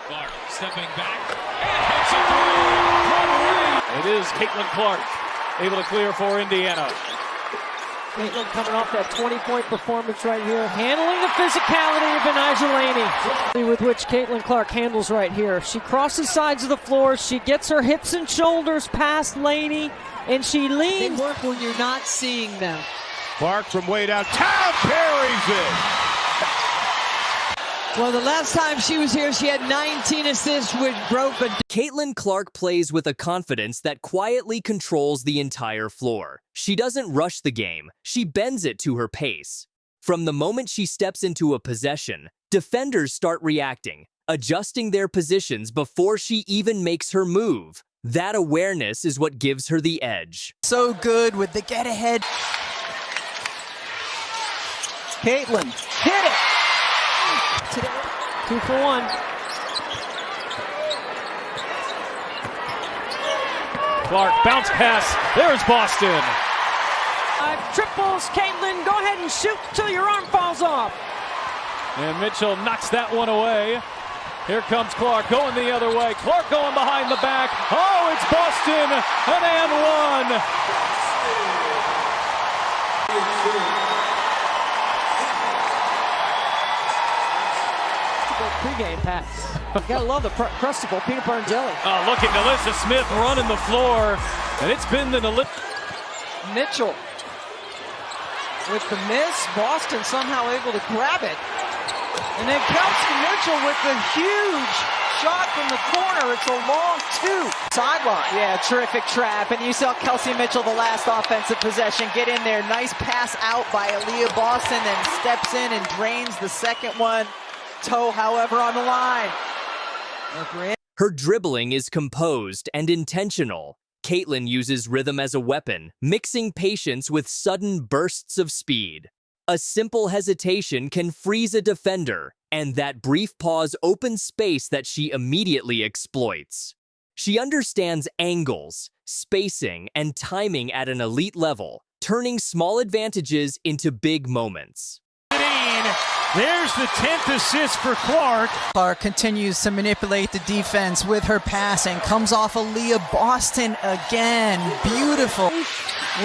Clark stepping back and hits a three from Lee. It is Caitlin Clark able to clear for Indiana. Caitlin coming off that 20-point performance right here, handling the physicality of Benijah Laney, with which Caitlin Clark handles right here. She crosses sides of the floor, she gets her hips and shoulders past Laney, and she leans. They work when you're not seeing them. Clark from way downtown parries it. Well, the last time she was here, she had 19 assists, which broke a... Caitlin Clark plays with a confidence that quietly controls the entire floor. She doesn't rush the game, she bends it to her pace. From the moment she steps into a possession, defenders start reacting, adjusting their positions before she even makes her move. That awareness is what gives her the edge. So good with the get-ahead. Caitlin, hit it! 2 for 1. Clark, bounce pass. There's Boston. 5 triples. Caitlin, go ahead and shoot till your arm falls off. And Mitchell knocks that one away. Here comes Clark going the other way. Clark going behind the back. Oh, it's Boston. An and one. Pre-game pass. You gotta love the crustable peanut butter and jelly. Oh, look at Nalissa Smith running the floor. And it's been the Mitchell with the miss. Boston somehow able to grab it. And then Kelsey Mitchell with the huge shot from the corner. It's a long 2. Sideline. Yeah, terrific trap. And you saw Kelsey Mitchell, the last offensive possession, get in there. Nice pass out by Aaliyah Boston, then steps in and drains the second one. Toe, however, on the line. Her dribbling is composed and intentional. Caitlin uses rhythm as a weapon, mixing patience with sudden bursts of speed. A simple hesitation can freeze a defender, and that brief pause opens space that she immediately exploits. She understands angles, spacing, and timing at an elite level, turning small advantages into big moments. There's the 10th assist for Clark. Clark continues to manipulate the defense with her passing. Comes off Aaliyah Boston again. Beautiful.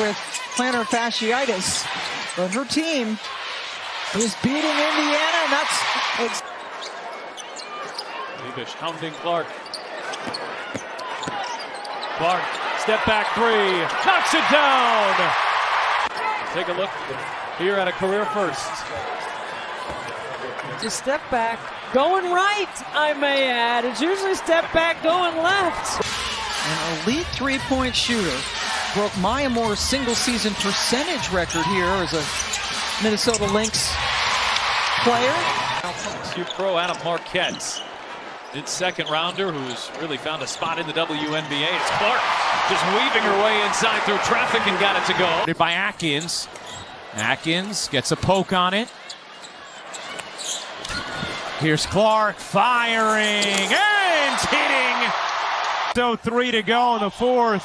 With plantar fasciitis. But her team is beating Indiana, and that's... Lebish hounding Clark. Clark, step back 3, knocks it down. Take a look here at a career first. Just step back, going right, I may add. It's usually step back, going left. An elite three-point shooter. Broke Maya Moore's single-season percentage record here as a Minnesota Lynx player. Q Pro Adam Marquette, mid-second rounder who's really found a spot in the WNBA. It's Clark just weaving her way inside through traffic and got it to go. By Atkins. Atkins gets a poke on it. Here's Clark firing and hitting. So 3 to go in the 4th.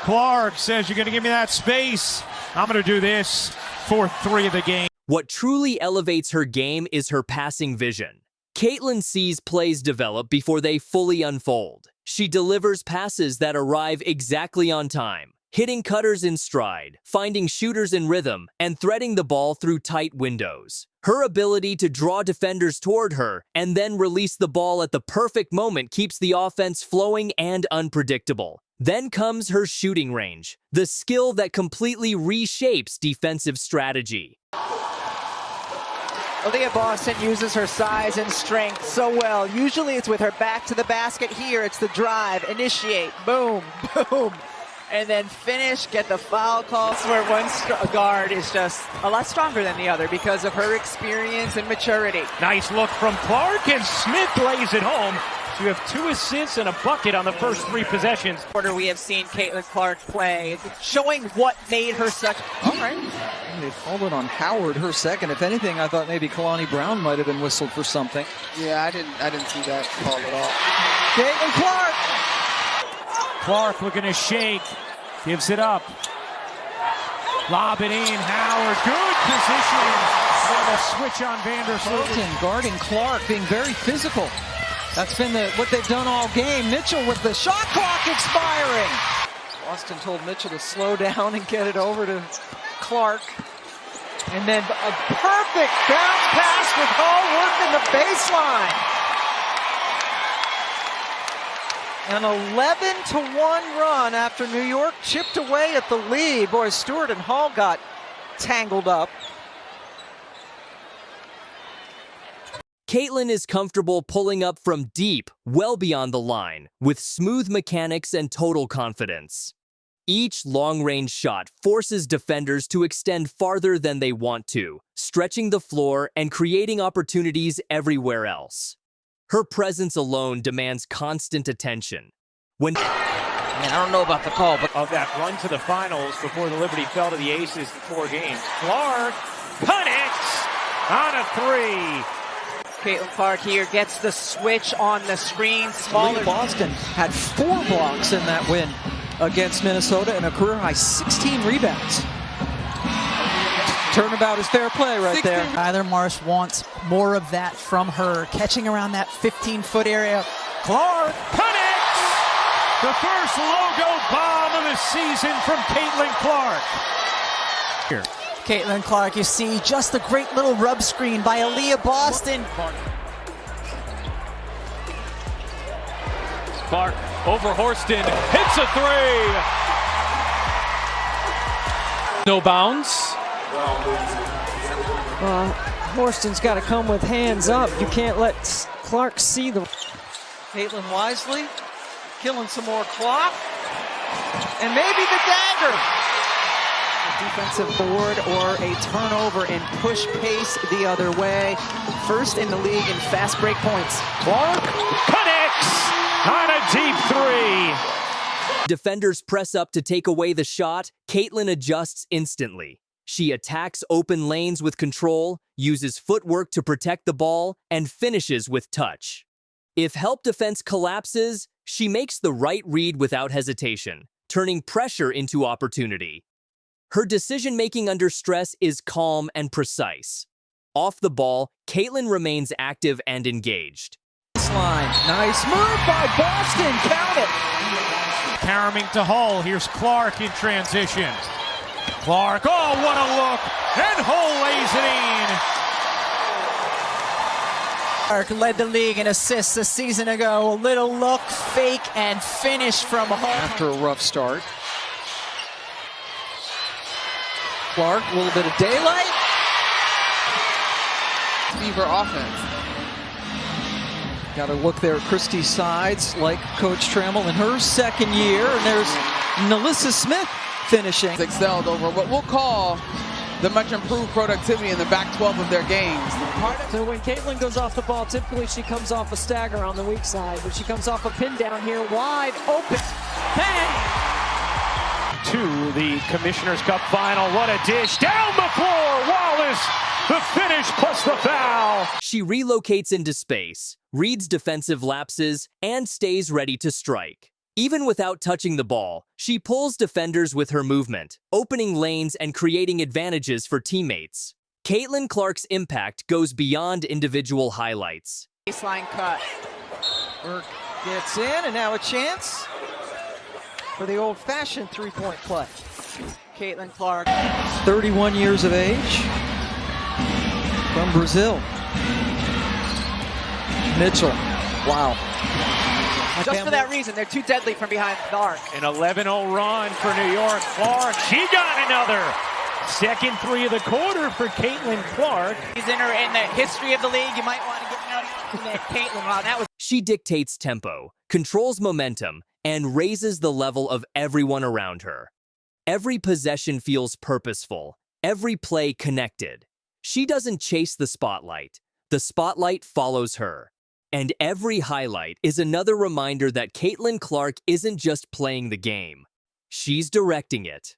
Clark says, you're going to give me that space. I'm going to do this. 4th 3 of the game. What truly elevates her game is her passing vision. Caitlin sees plays develop before they fully unfold. She delivers passes that arrive exactly on time, hitting cutters in stride, finding shooters in rhythm, and threading the ball through tight windows. Her ability to draw defenders toward her and then release the ball at the perfect moment keeps the offense flowing and unpredictable. Then comes her shooting range, the skill that completely reshapes defensive strategy. Aaliyah Boston uses her size and strength so well. Usually it's with her back to the basket. Here it's the drive, initiate, boom, boom. And then finish, get the foul call. Where one guard is just a lot stronger than the other because of her experience and maturity. Nice look from Clark, and Smith lays it home. So you have 2 assists and a bucket on the first 3 possessions. Quarter we have seen Caitlin Clark play, showing what made her such... All right. They called it on Howard, her second. If anything, I thought maybe Kalani Brown might have been whistled for something. Yeah, I didn't see that call at all. Caitlin Clark! Clark looking to shake, gives it up. Lob it in, Howard, good position. And a switch on Vandersloot. Guarding Clark, being very physical. That's been what they've done all game. Mitchell with the shot clock expiring. Boston told Mitchell to slow down and get it over to Clark. And then a perfect bounce pass with Hall working the baseline. An 11-1 run after New York chipped away at the lead. Boy, Stewart and Hall got tangled up. Caitlin is comfortable pulling up from deep, well beyond the line, with smooth mechanics and total confidence. Each long-range shot forces defenders to extend farther than they want to, stretching the floor and creating opportunities everywhere else. Her presence alone demands constant attention. I don't know about the call, but Of that run to the finals before the Liberty fell to the Aces in 4 games. Clark connects on a 3. Caitlin Clark here gets the switch on the screen. Smaller. Boston had 4 blocks in that win against Minnesota and a career-high 16 rebounds. Turnabout is fair play right there. Tyler Marsh wants more of that from her, catching around that 15-foot area. Clark connects! The first logo bomb of the season from Caitlin Clark. Here. Caitlin Clark, you see just the great little rub screen by Aaliyah Boston. Clark over Horston, hits a 3. No bounds. Horston's got to come with hands up. You can't let Clark see the... Caitlin wisely killing some more clock. And maybe the dagger. Defensive board or a turnover and push pace the other way. First in the league in fast break points. Clark connects on a deep 3. Defenders press up to take away the shot. Caitlin adjusts instantly. She attacks open lanes with control, uses footwork to protect the ball, and finishes with touch. If help defense collapses, she makes the right read without hesitation, turning pressure into opportunity. Her decision-making under stress is calm and precise. Off the ball, Caitlin remains active and engaged. Nice move by Boston. Count it. Caroming to Hull. Here's Clark in transition. Clark, oh, what a look! And Hull lays it in. Clark led the league in assists a season ago. A little look, fake, and finish from Hall. After a rough start. Clark, a little bit of daylight. Fever offense. Got to look there at Christie's sides, like Coach Trammell in her second year. And there's Nalissa Smith finishing. Excelled over what we'll call the much improved productivity in the back 12 of their games. So when Caitlin goes off the ball, typically she comes off a stagger on the weak side, but she comes off a pin down here, wide open. Bang! To the Commissioner's Cup final. What a dish. Down the floor. Wallace, the finish plus the foul. She relocates into space, reads defensive lapses, and stays ready to strike. Even without touching the ball, she pulls defenders with her movement, opening lanes and creating advantages for teammates. Caitlin Clark's impact goes beyond individual highlights. Baseline cut. Burke gets in, and now a chance for the old-fashioned three-point play. Caitlin Clark. 31 years of age. From Brazil. Mitchell. Wow. Just for that reason, they're too deadly from behind the arc. An 11-0 run for New York. Clark, she got another. Second 3 of the quarter for Caitlin Clark. He's in the history of the league. You might want to get out of Caitlin. Wow, that was. She dictates tempo, controls momentum, and raises the level of everyone around her. Every possession feels purposeful, every play connected. She doesn't chase the spotlight follows her. And every highlight is another reminder that Caitlin Clark isn't just playing the game. She's directing it.